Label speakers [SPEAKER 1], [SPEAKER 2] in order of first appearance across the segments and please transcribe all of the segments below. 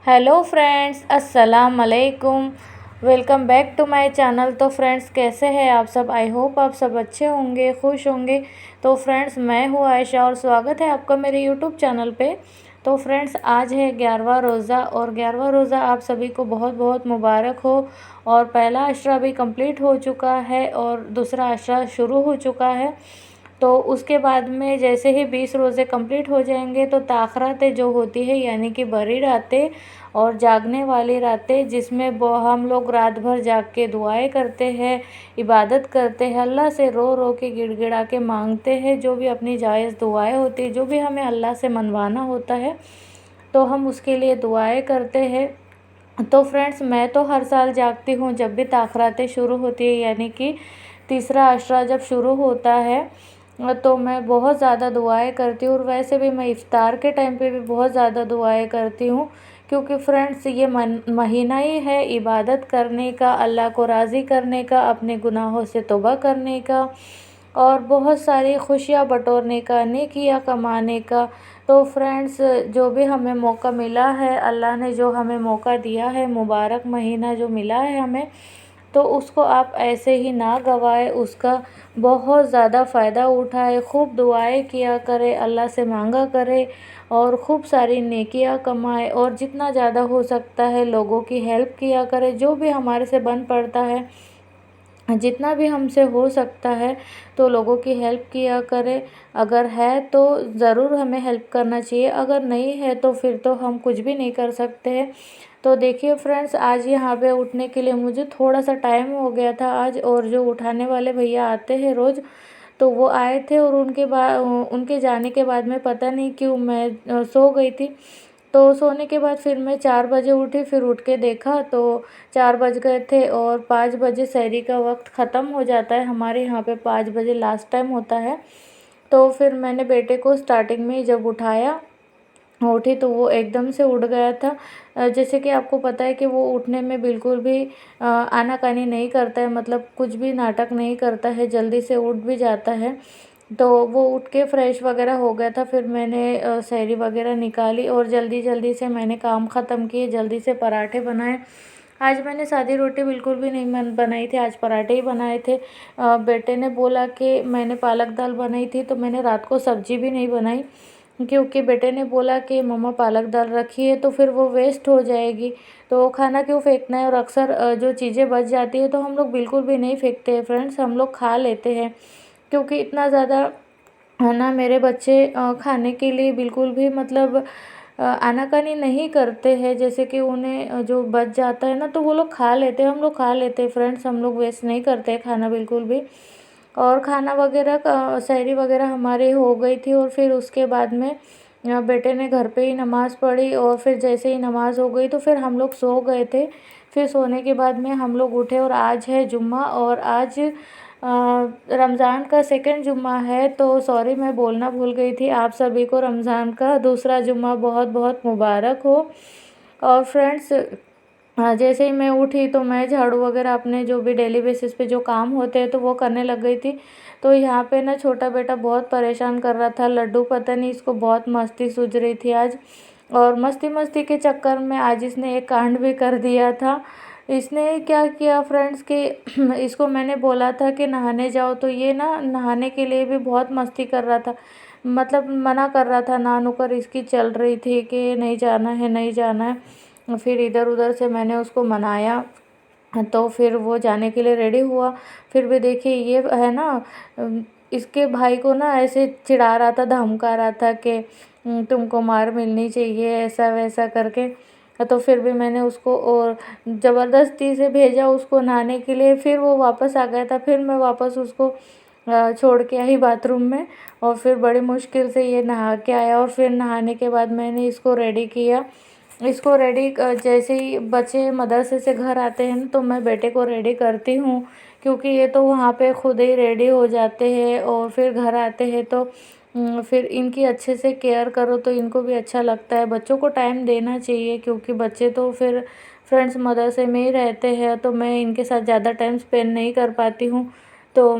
[SPEAKER 1] Hello friends, अस्सलाम वालेकुम। Welcome back to my channel. तो फ्रेंड्स, कैसे हैं आप सब? आई होप आप सब अच्छे होंगे, खुश होंगे। तो फ्रेंड्स, मैं हूँ आयशा और स्वागत है आपका मेरे यूट्यूब चैनल पे। तो फ्रेंड्स, आज है 11वां रोज़ा और 11वां रोज़ा आप सभी को बहुत बहुत मुबारक हो। और पहला अशरा भी कंप्लीट हो चुका है और दूसरा अशरा शुरू हो चुका है। तो उसके बाद में जैसे ही 20 रोज़े कंप्लीट हो जाएंगे तो ताख़रातें जो होती है, यानी कि बड़ी रातें और जागने वाली रातें, जिसमें हम लोग रात भर जाग के दुआएं करते हैं, इबादत करते हैं, अल्लाह से रो रो के गिड़गिड़ा के मांगते हैं जो भी अपनी जायज़ दुआएं होती है, जो भी हमें अल्लाह से मनवाना होता है तो हम उसके लिए दुआएं करते हैं। तो फ्रेंड्स, मैं तो हर साल जागती हूँ जब भी ताख़रातें शुरू होती है, यानी कि तीसरा अशरा जब शुरू होता है तो मैं बहुत ज़्यादा दुआएं करती हूँ। और वैसे भी मैं इफ़्तार के टाइम पे भी बहुत ज़्यादा दुआएं करती हूँ, क्योंकि फ्रेंड्स ये महीना ही है इबादत करने का, अल्लाह को राज़ी करने का, अपने गुनाहों से तौबा करने का और बहुत सारी खुशियाँ बटोरने का, नेकियां कमाने का। तो फ्रेंड्स, जो भी हमें मौका मिला है, अल्लाह ने जो हमें मौका दिया है, मुबारक महीना जो मिला है हमें, तो उसको आप ऐसे ही ना गवाएं, उसका बहुत ज़्यादा फ़ायदा उठाएं, खूब दुआएं किया करें, अल्लाह से मांगा करें और खूब सारी नेकियां कमाएं और जितना ज़्यादा हो सकता है लोगों की हेल्प किया करें, जो भी हमारे से बन पड़ता है, जितना भी हमसे हो सकता है तो लोगों की हेल्प किया करें। अगर है तो ज़रूर हमें हेल्प करना चाहिए, अगर नहीं है तो फिर तो हम कुछ भी नहीं कर सकते हैं। तो देखिए फ्रेंड्स, आज यहाँ पे उठने के लिए मुझे थोड़ा सा टाइम हो गया था आज, और जो उठाने वाले भैया आते हैं रोज़, तो वो आए थे और उनके जाने के बाद में पता नहीं क्यों मैं सो गई थी। तो सोने के बाद फिर मैं 4 बजे उठी, फिर उठ के देखा तो 4 बज गए थे और 5 बजे सहरी का वक्त ख़त्म हो जाता है, हमारे यहाँ पे 5 बजे लास्ट टाइम होता है। तो फिर मैंने बेटे को स्टार्टिंग में ही जब उठाया, उठी तो वो एकदम से उठ गया था। जैसे कि आपको पता है कि वो उठने में बिल्कुल भी आनाकानी नहीं करता है, मतलब कुछ भी नाटक नहीं करता है, जल्दी से उठ भी जाता है। तो वो उठ के फ्रेश वगैरह हो गया था, फिर मैंने सहरी वगैरह निकाली और जल्दी जल्दी से मैंने काम ख़त्म किए, जल्दी से पराठे बनाए। आज मैंने सादी रोटी बिल्कुल भी नहीं बनाई थी, आज पराठे ही बनाए थे। बेटे ने बोला कि मैंने पालक दाल बनाई थी, तो मैंने रात को सब्जी भी नहीं बनाई, क्योंकि बेटे ने बोला कि मम्मा पालक दाल रखी है तो फिर वो वेस्ट हो जाएगी, तो खाना क्यों फेंकना है। और अक्सर जो चीज़ें बच जाती है तो हम लोग बिल्कुल भी नहीं फेंकते हैं फ्रेंड्स, हम लोग खा लेते हैं, क्योंकि इतना ज़्यादा है ना, मेरे बच्चे खाने के लिए बिल्कुल भी मतलब आनाकानी नहीं करते हैं। जैसे कि उन्हें जो बच जाता है ना तो वो लोग खा लेते हैं, हम लोग खा लेते हैं फ्रेंड्स, हम लोग वेस्ट नहीं करते हैं खाना बिल्कुल भी। और खाना वगैरह का सहरी वगैरह हमारी हो गई थी और फिर उसके बाद में बेटे ने घर पे ही नमाज़ पढ़ी और फिर जैसे ही नमाज़ हो गई तो फिर हम लोग सो गए थे। फिर सोने के बाद में हम लोग उठे और आज है जुम्मा, और आज रमज़ान का सेकंड जुम्मा है। तो सॉरी, मैं बोलना भूल गई थी, आप सभी को रमज़ान का दूसरा जुम्मा बहुत बहुत मुबारक हो। और फ्रेंड्स, हाँ, जैसे ही मैं उठी तो मैं झाड़ू वगैरह अपने जो भी डेली बेसिस पे जो काम होते हैं तो वो करने लग गई थी। तो यहाँ पे ना छोटा बेटा बहुत परेशान कर रहा था, लड्डू, पता नहीं इसको बहुत मस्ती सूझ रही थी आज, और मस्ती मस्ती के चक्कर में आज इसने एक कांड भी कर दिया था। इसने क्या किया फ्रेंड्स कि इसको मैंने बोला था कि नहाने जाओ, तो ये ना नहाने के लिए भी बहुत मस्ती कर रहा था, मतलब मना कर रहा था, ना नुकर इसकी चल रही थी कि नहीं जाना है, नहीं जाना है। फिर इधर उधर से मैंने उसको मनाया, तो फिर वो जाने के लिए रेडी हुआ। फिर भी देखिए ये है ना, इसके भाई को ना ऐसे चिढ़ा रहा था, धमका रहा था कि तुमको मार मिलनी चाहिए, ऐसा वैसा करके। तो फिर भी मैंने उसको और ज़बरदस्ती से भेजा उसको नहाने के लिए, फिर वो वापस आ गया था, फिर मैं वापस उसको छोड़ के आई बाथरूम में, और फिर बड़ी मुश्किल से ये नहा के आया। और फिर नहाने के बाद मैंने इसको रेडी किया। इसको रेडी जैसे ही बच्चे मदरसे से घर आते हैं तो मैं बेटे को रेडी करती हूँ, क्योंकि ये तो वहाँ पे खुद ही रेडी हो जाते हैं और फिर घर आते हैं तो फिर इनकी अच्छे से केयर करो तो इनको भी अच्छा लगता है। बच्चों को टाइम देना चाहिए, क्योंकि बच्चे तो फिर फ्रेंड्स मदरसे में ही रहते हैं, तो मैं इनके साथ ज़्यादा टाइम स्पेंड नहीं कर पाती हूँ। तो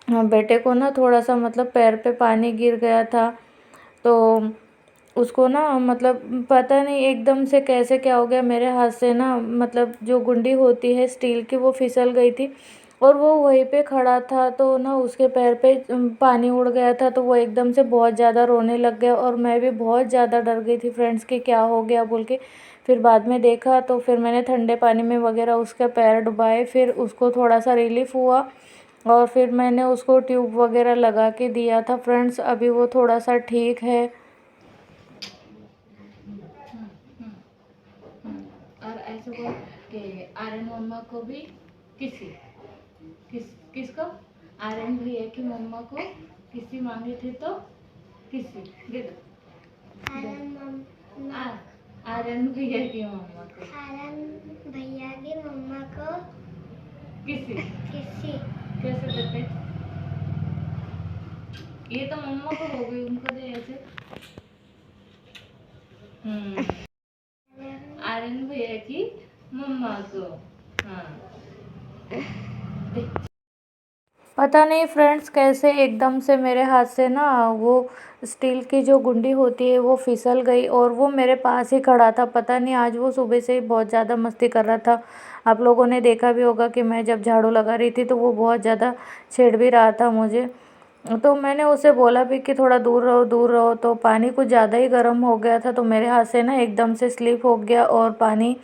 [SPEAKER 1] बेटे को ना थोड़ा सा मतलब पैर पे पानी गिर गया था, तो उसको ना मतलब पता नहीं एकदम से कैसे क्या हो गया, मेरे हाथ से ना मतलब जो गुंडी होती है स्टील की वो फिसल गई थी। और वो वहीं पे खड़ा था तो ना उसके पैर पे पानी उड़ गया था, तो वो एकदम से बहुत ज़्यादा रोने लग गया और मैं भी बहुत ज़्यादा डर गई थी फ्रेंड्स कि क्या हो गया बोल के। फिर बाद में देखा तो फिर मैंने ठंडे पानी में वगैरह उसका पैर डुबाए, फिर उसको थोड़ा सा रिलीफ़ हुआ और फिर मैंने उसको ट्यूब वगैरह लगा के दिया था फ्रेंड्स। अभी वो थोड़ा सा ठीक है। और ऐसे बोल कि आर्यन मम्मा को भी किसी किसको आर्यन भैया की मम्मा को किसी मांगी थी तो किसी दे दो। आर्यन भैया की मम्मा को किसी कैसे देते? ये तो मम्मा को हो गई, उनको दे ऐसे। आर्यन भैया की मम्मा को। हाँ, पता नहीं फ्रेंड्स कैसे एकदम से मेरे हाथ से ना वो स्टील की जो गुंडी होती है वो फिसल गई और वो मेरे पास ही खड़ा था। पता नहीं आज वो सुबह से ही बहुत ज़्यादा मस्ती कर रहा था। आप लोगों ने देखा भी होगा कि मैं जब झाड़ू लगा रही थी तो वो बहुत ज़्यादा छेड़ भी रहा था मुझे। तो मैंने उसे बोला भी कि थोड़ा दूर रहो, तो पानी कुछ ज़्यादा ही गर्म हो गया था तो मेरे हाथ से ना एकदम से स्लिप हो गया और पानी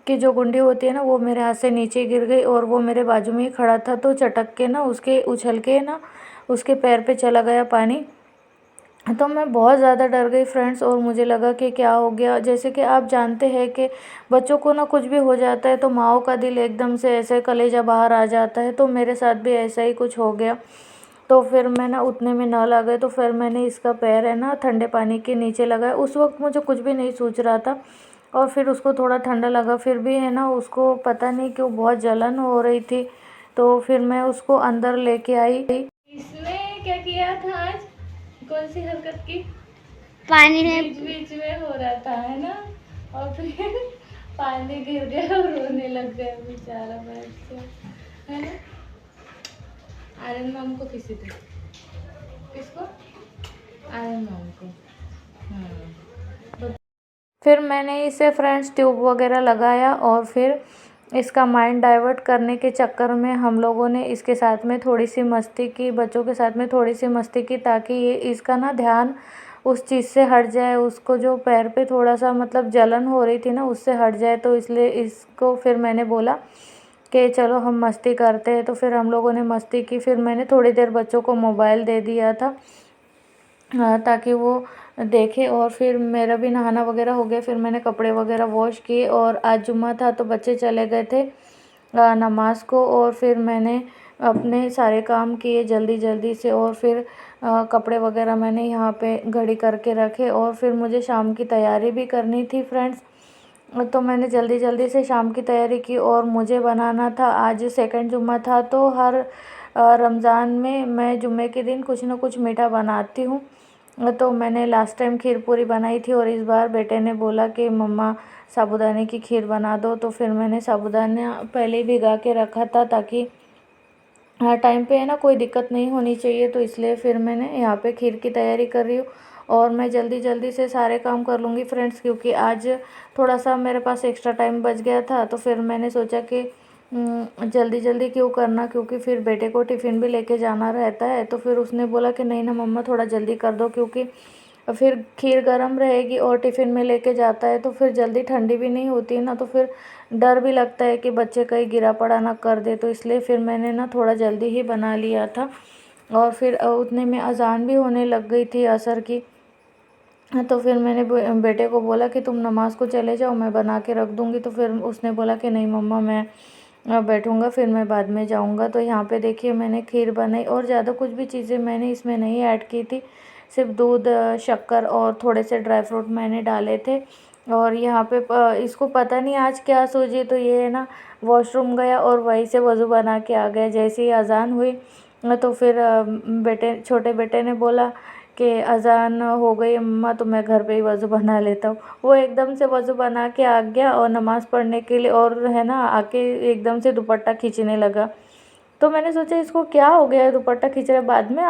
[SPEAKER 1] की जो गुंडी होती है ना वो मेरे हाथ से नीचे गिर गई और वो मेरे बाजू में ही खड़ा था, तो चटक के ना उसके उछल के ना उसके पैर पे चला गया पानी। तो मैं बहुत ज़्यादा डर गई फ्रेंड्स और मुझे लगा कि क्या हो गया। जैसे कि आप जानते हैं कि बच्चों को ना कुछ भी हो जाता है तो माँओं का दिल एकदम से ऐसे कलेजा बाहर आ जाता है, तो मेरे साथ भी ऐसा ही कुछ हो गया। तो फिर मैं ना उतने में नल आ गए तो फिर मैंने इसका पैर है ना ठंडे पानी के नीचे लगाया। उस वक्त मुझे कुछ भी नहीं सूझ रहा था और फिर उसको थोड़ा ठंडा लगा, फिर भी है ना उसको पता नहीं क्यों बहुत जलन हो रही थी। तो फिर मैं उसको अंदर लेके आई। इसने क्या किया था आज? कौन सी हरकत की? पानी में बीच बीच में हो रहा था है ना, और फिर पानी गिर गया और रोने लग गया बेचारा बच्चा, है ना। आर्यन माम को किसी थे, किसको? आर्यन माम को। फिर मैंने इसे फ्रेंड्स ट्यूब वगैरह लगाया और फिर इसका माइंड डाइवर्ट करने के चक्कर में हम लोगों ने इसके साथ में थोड़ी सी मस्ती की, बच्चों के साथ में थोड़ी सी मस्ती की ताकि ये इसका ना ध्यान उस चीज़ से हट जाए, उसको जो पैर पे थोड़ा सा मतलब जलन हो रही थी ना उससे हट जाए। तो इसलिए इसको फिर मैंने बोला कि चलो हम मस्ती करते हैं, तो फिर हम लोगों ने मस्ती की। फिर मैंने थोड़ी देर बच्चों को मोबाइल दे दिया था ताकि वो देखे और फिर मेरा भी नहाना वगैरह हो गया। फिर मैंने कपड़े वगैरह वॉश किए और आज जुम्मा था तो बच्चे चले गए थे नमाज़ को, और फिर मैंने अपने सारे काम किए जल्दी जल्दी से और फिर कपड़े वगैरह मैंने यहाँ पे घड़ी करके रखे और फिर मुझे शाम की तैयारी भी करनी थी फ्रेंड्स। तो मैंने जल्दी जल्दी से शाम की तैयारी की और मुझे बनाना था, आज सेकंड जुम्मा था तो हर रमज़ान में मैं जुम्मे के दिन कुछ ना कुछ मीठा बनाती हूँ। तो मैंने लास्ट टाइम खीर पूरी बनाई थी और इस बार बेटे ने बोला कि मम्मा साबूदाने की खीर बना दो, तो फिर मैंने साबूदाना पहले ही भिगा के रखा था ताकि हर टाइम पे है ना कोई दिक्कत नहीं होनी चाहिए। तो इसलिए फिर मैंने यहाँ पे खीर की तैयारी कर रही हूँ और मैं जल्दी जल्दी से सारे काम कर लूँगी फ्रेंड्स, क्योंकि आज थोड़ा सा मेरे पास एक्स्ट्रा टाइम बच गया था। तो फिर मैंने सोचा कि जल्दी जल्दी क्यों करना, क्योंकि फिर बेटे को टिफ़िन भी लेके जाना रहता है। तो फिर उसने बोला कि नहीं ना मम्मा थोड़ा जल्दी कर दो, क्योंकि फिर खीर गर्म रहेगी और टिफ़िन में लेके जाता है तो फिर जल्दी ठंडी भी नहीं होती है ना, तो फिर डर भी लगता है कि बच्चे कहीं गिरा पड़ा ना कर दे। तो इसलिए फिर मैंने ना थोड़ा जल्दी ही बना लिया था और फिर उतने में अज़ान भी होने लग गई थी असर की। तो फिर मैंने बेटे को बोला कि तुम नमाज़ को चले जाओ, मैं बना के रख दूँगी। तो फिर उसने बोला कि नहीं मम्मा मैं बैठूँगा, फिर मैं बाद में जाऊँगा। तो यहाँ पे देखिए मैंने खीर बनाई और ज़्यादा कुछ भी चीज़ें मैंने इसमें नहीं ऐड की थी, सिर्फ दूध शक्कर और थोड़े से ड्राई फ्रूट मैंने डाले थे। और यहाँ पे इसको पता नहीं आज क्या सूझी, तो ये है ना वॉशरूम गया और वहीं से वज़ू बना के आ गया। जैसे ही अज़ान हुई तो फिर छोटे बेटे ने बोला कि अज़ान हो गई मम्मा तो मैं घर पे ही वज़ू बना लेता हूँ। वो एकदम से वज़ू बना के आ गया और नमाज़ पढ़ने के लिए, और है ना आके एकदम से दुपट्टा खींचने लगा। तो मैंने सोचा इसको क्या हो गया है दुपट्टा खींच रहा है। बाद में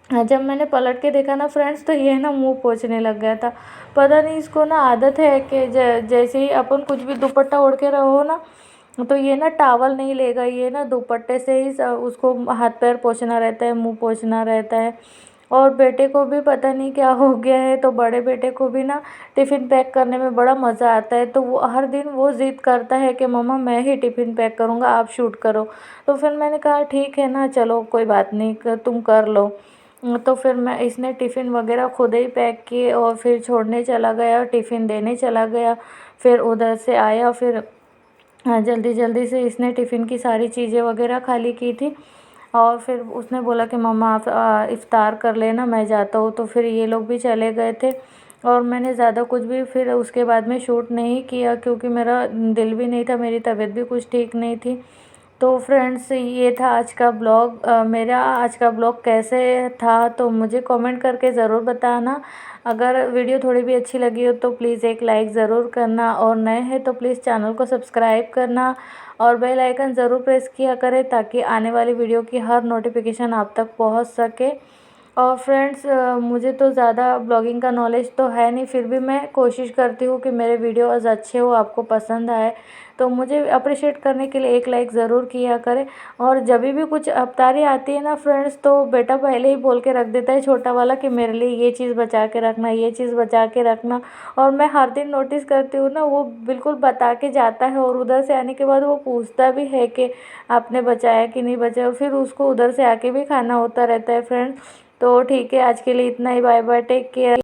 [SPEAKER 1] जब मैंने पलट के देखा ना फ्रेंड्स, तो ये ना मुंह पोंछने लग गया था। पता नहीं इसको ना आदत है कि जैसे ही अपन कुछ भी दुपट्टा ओढ़ के रहो ना, तो ये ना टावल नहीं लेगा, ये ना दुपट्टे से ही उसको हाथ पैर पोंछना रहता है, मुंह पोंछना रहता है। और बेटे को भी पता नहीं क्या हो गया है, तो बड़े बेटे को भी ना टिफ़िन पैक करने में बड़ा मज़ा आता है। तो वो हर दिन वो ज़िद करता है कि मम्मा मैं ही टिफ़िन पैक करूँगा, आप शूट करो। तो फिर मैंने कहा ठीक है ना, चलो कोई बात नहीं, तुम कर लो। तो फिर मैं इसने टिफ़िन वगैरह खुद ही पैक किए और फिर छोड़ने चला गया, टिफ़िन देने चला गया। फिर उधर से आया, फिर हाँ, जल्दी जल्दी से इसने टिफ़िन की सारी चीज़ें वगैरह खाली की थी। और फिर उसने बोला कि मम्मा आप इफ़्तार कर लेना, मैं जाता हूँ। तो फिर ये लोग भी चले गए थे और मैंने ज़्यादा कुछ भी फिर उसके बाद में शूट नहीं किया, क्योंकि मेरा दिल भी नहीं था, मेरी तबीयत भी कुछ ठीक नहीं थी। तो फ्रेंड्स, ये था आज का ब्लॉग। मेरा आज का ब्लॉग कैसे था तो मुझे कमेंट करके ज़रूर बताना। अगर वीडियो थोड़ी भी अच्छी लगी हो तो प्लीज़ एक लाइक ज़रूर करना, और नए हैं तो प्लीज़ चैनल को सब्सक्राइब करना और बेल आइकन ज़रूर प्रेस किया करें, ताकि आने वाली वीडियो की हर नोटिफिकेशन आप तक पहुंच सके। और फ्रेंड्स, मुझे तो ज़्यादा ब्लॉगिंग का नॉलेज तो है नहीं, फिर भी मैं कोशिश करती हूँ कि मेरे वीडियोज़ अच्छे हो, आपको पसंद आए। तो मुझे अप्रिशिएट करने के लिए एक लाइक ज़रूर किया करें। और जब भी कुछ अफ्तारी आती है ना फ्रेंड्स, तो बेटा पहले ही बोल के रख देता है छोटा वाला कि मेरे लिए ये चीज़ बचा के रखना, ये चीज़ बचा के रखना। और मैं हर दिन नोटिस करती हूँ ना, वो बिल्कुल बता के जाता है और उधर से आने के बाद वो पूछता भी है कि आपने बचाया कि नहीं बचाया। फिर उसको उधर से आके भी खाना होता रहता है फ्रेंड्स। तो ठीक है, आज के लिए इतना ही। Bye bye, take care.